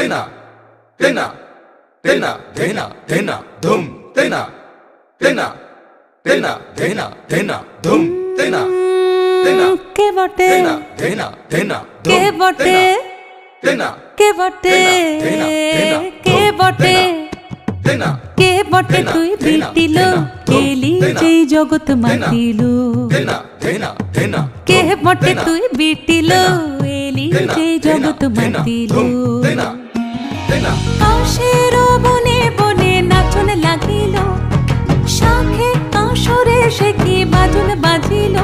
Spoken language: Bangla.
তেনা তেনা তেনা ধেনা ধেনা ধুম তেনা তেনা তেনা ধেনা ধেনা ধুম তেনা তেনা কে বটে তেনা ধেনা ধেনা কে বটে তেনা কে বটে ধেনা ধেনা কে বটে তেনা কে বটে তুই বিটিল কেলি যেই জগৎ মাতিল তেনা ধেনা ধেনা কে বটে তুই বিটিল এলি যেই জগৎ মাতিল তেনা তেনা কাশের বনে বনে নাচন লাগিল শাখে কাশরে সে কি বাজন বাজিল